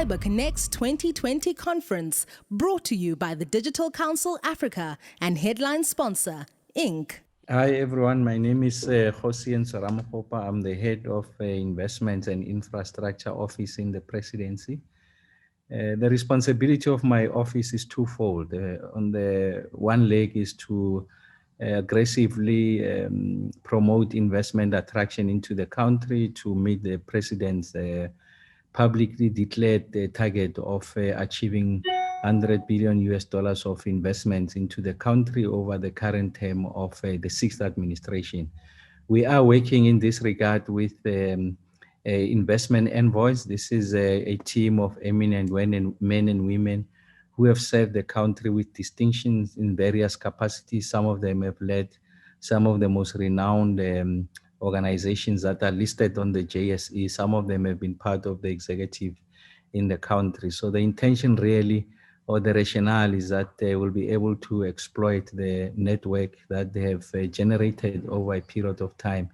Fiber Connects 2020 conference, brought to you by the Digital Council Africa and headline sponsor, Inc. Hi everyone, my name is Kgosientsho Ramokgopa. I'm the head of Investments and Infrastructure Office in the Presidency. The responsibility of my office is twofold. On the one leg is to aggressively promote investment attraction into the country to meet the President's publicly declared the target of achieving 100 billion US dollars of investments into the country over the current term of the sixth administration. We are working in this regard with investment envoys. This is a team of eminent men and women who have served the country with distinctions in various capacities. Some of them have led some of the most renowned organizations that are listed on the JSE. Some of them have been part of the executive in the country. So the intention really, or the rationale, is that they will be able to exploit the network that they have generated over a period of time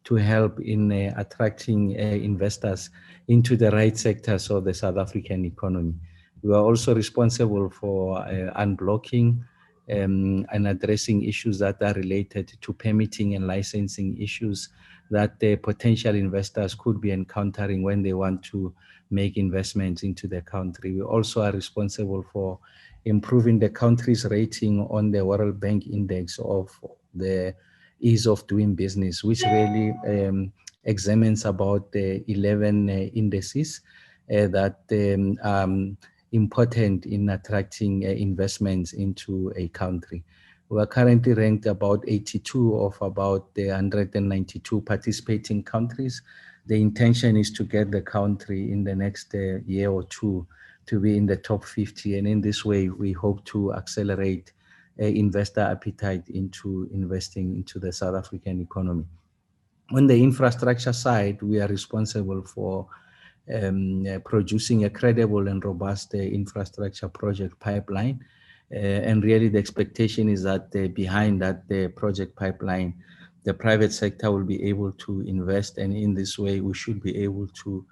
to help in attracting investors into the right sectors of the South African economy. We are also responsible for unblocking and addressing issues that are related to permitting and licensing issues that the potential investors could be encountering when they want to make investments into the country. We also are responsible for improving the country's rating on the World Bank Index of the ease of doing business, which really examines about the 11 indices that important in attracting investments into a country. We are currently ranked about 82 of about the 192 participating countries. The intention is to get the country in the next year or two to be in the top 50. And in this way, we hope to accelerate investor appetite into investing into the South African economy. On the infrastructure side, we are responsible for producing a credible and robust infrastructure project pipeline. And really the expectation is that behind that project pipeline, the private sector will be able to invest. And in this way, we should be able to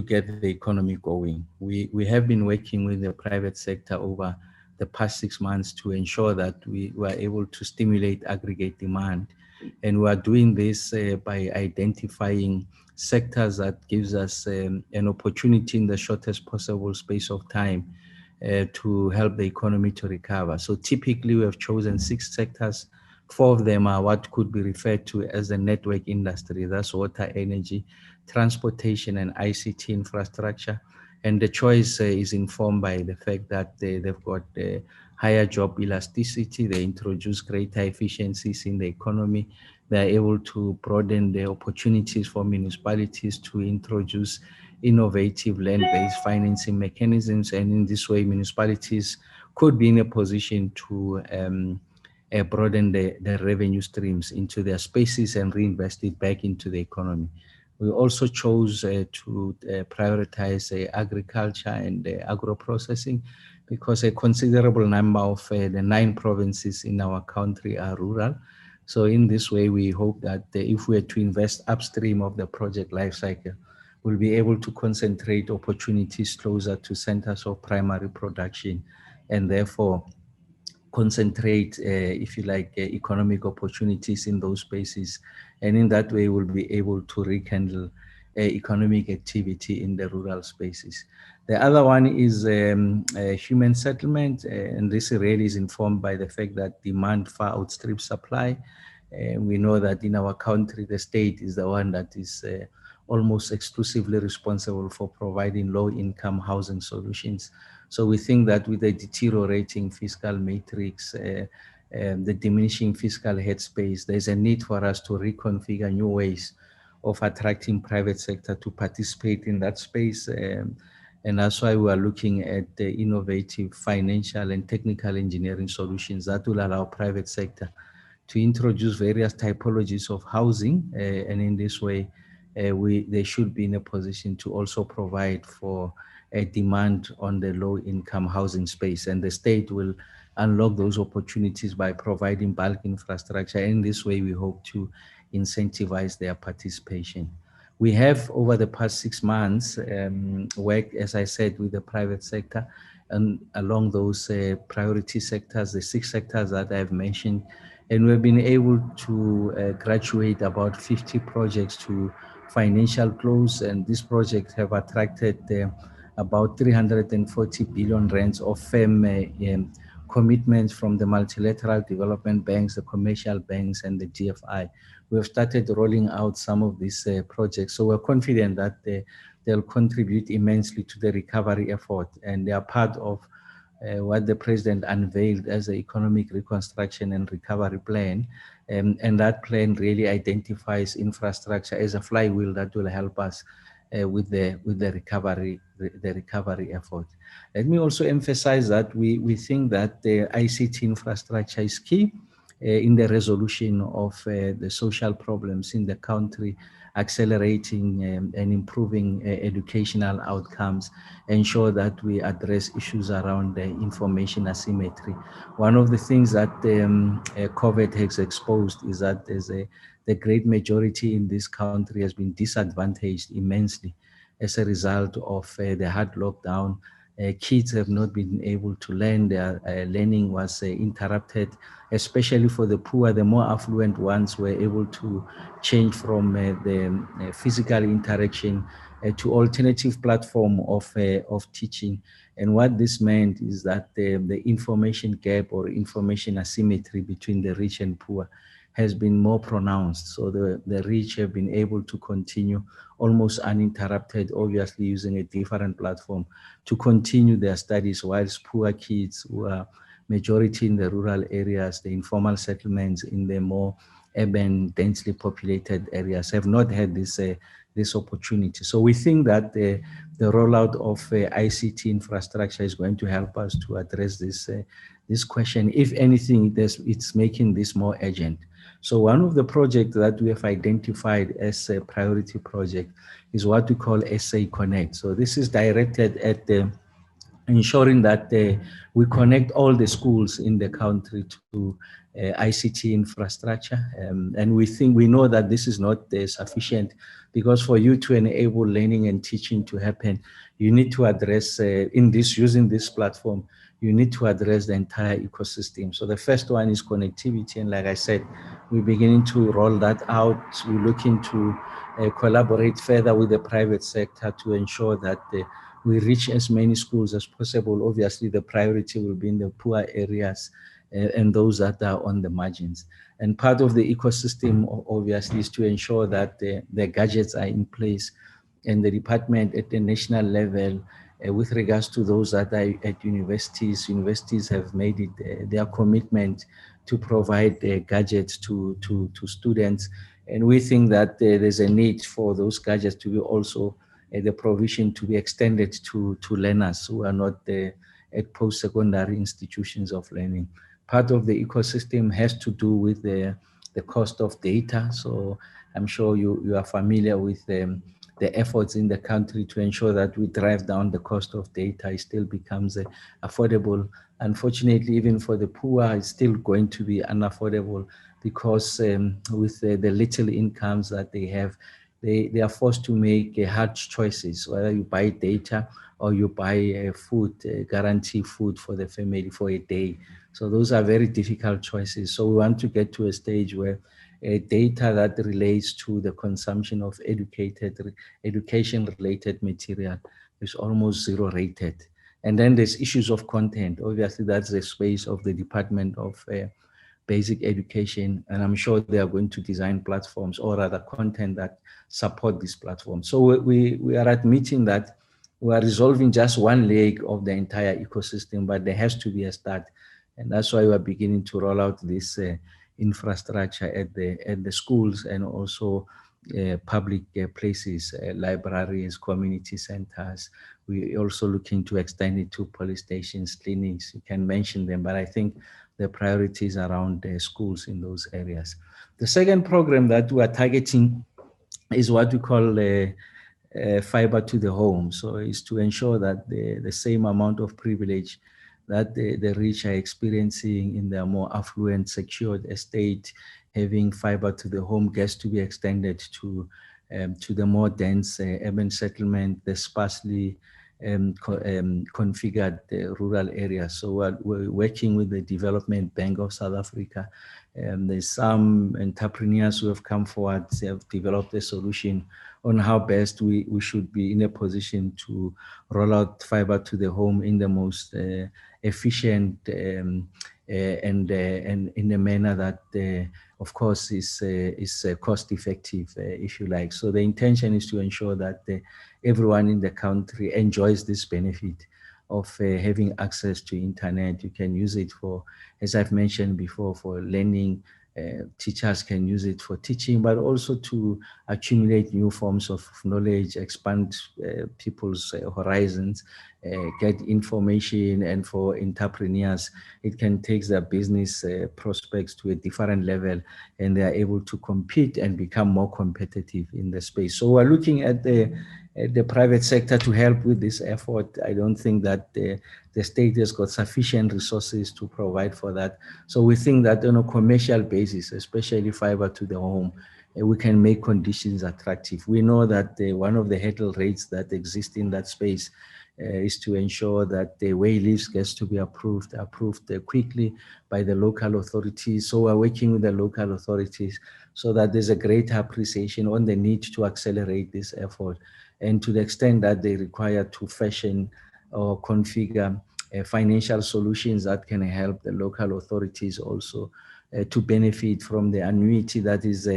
get the economy going. We have been working with the private sector over the past 6 months to ensure that we were able to stimulate aggregate demand. And we are doing this by identifying sectors that gives us an opportunity in the shortest possible space of time to help the economy to recover. So typically we have chosen 6 sectors. 4 of them are what could be referred to as the network industry. That's water, energy, transportation, and ICT infrastructure. And the choice is informed by the fact that they've got higher job elasticity, they introduce greater efficiencies in the economy, they're able to broaden the opportunities for municipalities to introduce innovative land-based financing mechanisms. And in this way, municipalities could be in a position to broaden the revenue streams into their spaces and reinvest it back into the economy. We also chose to prioritize agriculture and agro-processing because a considerable number of the 9 provinces in our country are rural. So in this way, we hope that if we are to invest upstream of the project lifecycle, we'll be able to concentrate opportunities closer to centers of primary production and therefore concentrate, if you like, economic opportunities in those spaces. And in that way, we'll be able to rekindle economic activity in the rural spaces. The other one is human settlement, and this really is informed by the fact that demand far outstrips supply. We know that in our country, the state is the one that is almost exclusively responsible for providing low-income housing solutions. So we think that with the deteriorating fiscal matrix, the diminishing fiscal headspace, there's a need for us to reconfigure new ways of attracting private sector to participate in that space. And that's why we are looking at the innovative financial and technical engineering solutions that will allow private sector to introduce various typologies of housing. And in this way, they should be in a position to also provide for a demand on the low-income housing space. And the state will unlock those opportunities by providing bulk infrastructure. In this way, we hope to incentivize their participation. We have, over the past 6 months, worked, as I said, with the private sector and along those priority sectors, the 6 sectors that I've mentioned. And we've been able to graduate about 50 projects to financial close. And these projects have attracted about 340 billion rands of firm commitments from the multilateral development banks, the commercial banks, and the GFI. We have started rolling out some of these projects. So we're confident that they'll contribute immensely to the recovery effort, and they are part of what the president unveiled as the economic reconstruction and recovery plan. And that plan really identifies infrastructure as a flywheel that will help us with the recovery effort. Let me also emphasize that we think that the ICT infrastructure is key in the resolution of the social problems in the country, accelerating and improving educational outcomes, ensure that we address issues around information asymmetry. One of the things that COVID has exposed is that the great majority in this country has been disadvantaged immensely as a result of the hard lockdown. Kids have not been able to learn. Their learning was interrupted, especially for the poor. The more affluent ones were able to change from the physical interaction to alternative platform of teaching. And what this meant is that the information gap or information asymmetry between the rich and poor has been more pronounced. So the rich have been able to continue almost uninterrupted, obviously using a different platform to continue their studies, whilst poor kids who are majority in the rural areas, the informal settlements in the more urban, densely populated areas have not had this opportunity. So we think that the rollout of ICT infrastructure is going to help us to address this question. If anything, it's making this more urgent. So one of the projects that we have identified as a priority project is what we call SA Connect. So this is directed at ensuring that we connect all the schools in the country to ICT infrastructure. And we know that this is not sufficient, because for you to enable learning and teaching to happen, you need to address using this platform, you need to address the entire ecosystem. So the first one is connectivity. And like I said, we're beginning to roll that out. We're looking to collaborate further with the private sector to ensure that we reach as many schools as possible. Obviously, the priority will be in the poor areas and those that are on the margins. And part of the ecosystem, obviously, is to ensure that the gadgets are in place, and the department at the national level, with regards to those that are at universities have made it their commitment to provide gadgets to students. And we think that there's a need for those gadgets to be also the provision to be extended to learners who are not at post-secondary institutions of learning. Part of the ecosystem has to do with the cost of data. So I'm sure you are familiar with the efforts in the country to ensure that we drive down the cost of data. It still becomes affordable. Unfortunately, even for the poor, it's still going to be unaffordable, because with the little incomes that they have, they are forced to make hard choices, whether you buy data or you buy food, guarantee food for the family for a day. So those are very difficult choices. So we want to get to a stage where data that relates to the consumption of education-related material is almost zero rated. And then there's issues of content. Obviously, that's the space of the Department of Basic Education, and I'm sure they are going to design platforms, or rather content, that support these platforms. So we are admitting that we are resolving just one leg of the entire ecosystem, but there has to be a start. And that's why we are beginning to roll out this infrastructure at the schools, and also public places, libraries, community centers. We're also looking to extend it to police stations, clinics. You can mention them, but I think the priorities around the schools in those areas. The second program that we are targeting is what we call fiber to the home. So it's to ensure that the same amount of privilege that the rich are experiencing in their more affluent, secured estate, having fiber to the home gets to be extended to to the more dense urban settlement, the sparsely configured rural areas. So we're working with the Development Bank of South Africa. There's some entrepreneurs who have come forward, they have developed a solution on how best we should be in a position to roll out fiber to the home in the most efficient and in a manner that, of course, is cost effective, if you like. So the intention is to ensure that everyone in the country enjoys this benefit of having access to internet. You can use it for, as I've mentioned before, for learning. Teachers can use it for teaching, but also to accumulate new forms of knowledge, expand people's horizons, get information, and for entrepreneurs, it can take their business prospects to a different level, and they are able to compete and become more competitive in the space. So we're looking at the private sector to help with this effort. I don't think that the state has got sufficient resources to provide for that. So we think that on a commercial basis, especially fiber to the home, we can make conditions attractive. We know that one of the hurdle rates that exist in that space is to ensure that the way leaves gets to be approved quickly by the local authorities. So we're working with the local authorities so that there's a greater appreciation on the need to accelerate this effort. And to the extent that they require to fashion or configure financial solutions that can help the local authorities also to benefit from the annuity that is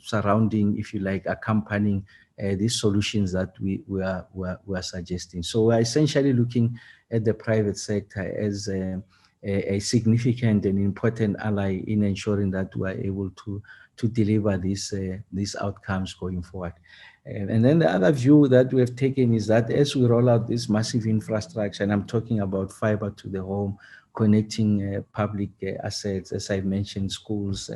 surrounding, if you like, accompanying these solutions that we are suggesting. So we're essentially looking at the private sector as a significant and important ally in ensuring that we are able to deliver these outcomes going forward. And then the other view that we have taken is that as we roll out this massive infrastructure, and I'm talking about fiber to the home, connecting public assets, as I mentioned, schools,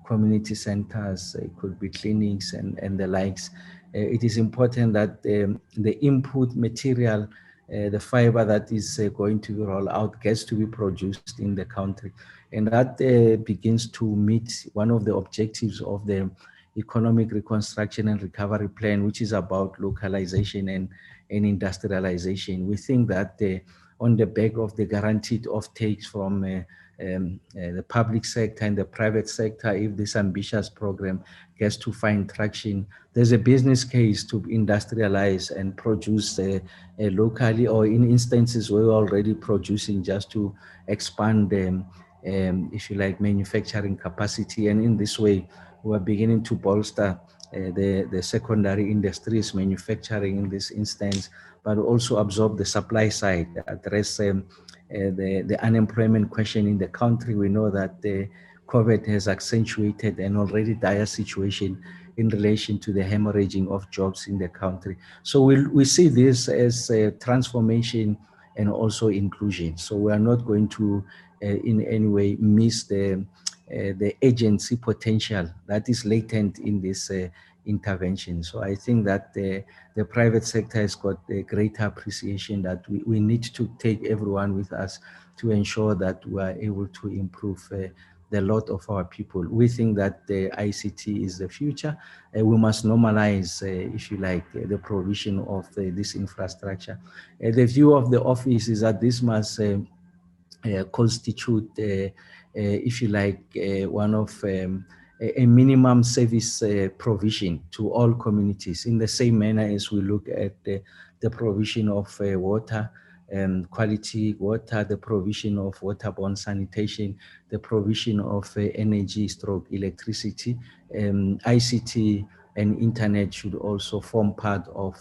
community centers, it could be clinics and the likes. It is important that the input material, the fiber that is going to be rolled out gets to be produced in the country. And that begins to meet one of the objectives of the Economic Reconstruction and Recovery Plan, which is about localization and industrialization. We think that on the back of the guaranteed offtakes from the public sector and the private sector, if this ambitious program gets to find traction, there's a business case to industrialize and produce locally, or in instances where we're already producing, just to expand, if you like, manufacturing capacity. And in this way, we're beginning to bolster the secondary industries, manufacturing in this instance, but also absorb the supply side, address the unemployment question in the country. We know that the COVID has accentuated an already dire situation in relation to the hemorrhaging of jobs in the country. So we see this as a transformation and also inclusion. So we are not going to in any way miss the agency potential that is latent in this intervention. So I think that the private sector has got a greater appreciation that we need to take everyone with us to ensure that we are able to improve the lot of our people. We think that the ICT is the future. We must normalize, if you like, the provision of this infrastructure. The view of the office is that this must constitute, if you like, one of a minimum service provision to all communities, in the same manner as we look at the provision of water, quality water, the provision of waterborne sanitation, the provision of energy stroke electricity. ICT and internet should also form part of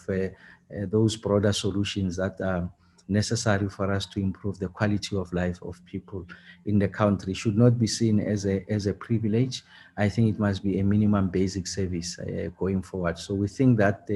those broader solutions that are necessary for us to improve the quality of life of people in the country. It should not be seen as a privilege. I think it must be a minimum basic service going forward. So we think that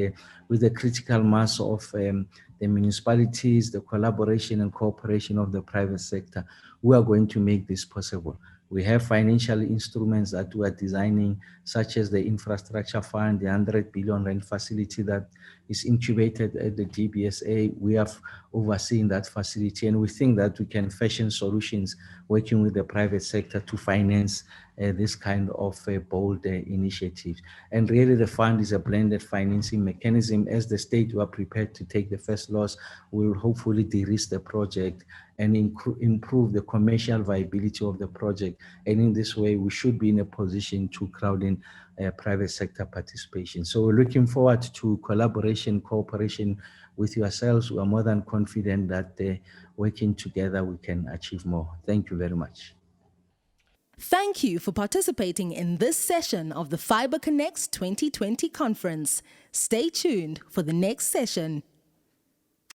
with the critical mass of the municipalities, the collaboration and cooperation of the private sector, we are going to make this possible. We have financial instruments that we are designing, such as the infrastructure fund, the 100 billion rand facility that is incubated at the DBSA. We have overseen that facility, and we think that we can fashion solutions working with the private sector to finance this kind of bold initiatives. And really, the fund is a blended financing mechanism. As the state, we are prepared to take the first loss. We will hopefully de-risk the project and improve the commercial viability of the project. And in this way, we should be in a position to crowd in private sector participation. So we're looking forward to collaboration, cooperation with yourselves. We are more than confident that working together, we can achieve more. Thank you very much. Thank you for participating in this session of the Fiber Connects 2020 conference. Stay tuned for the next session.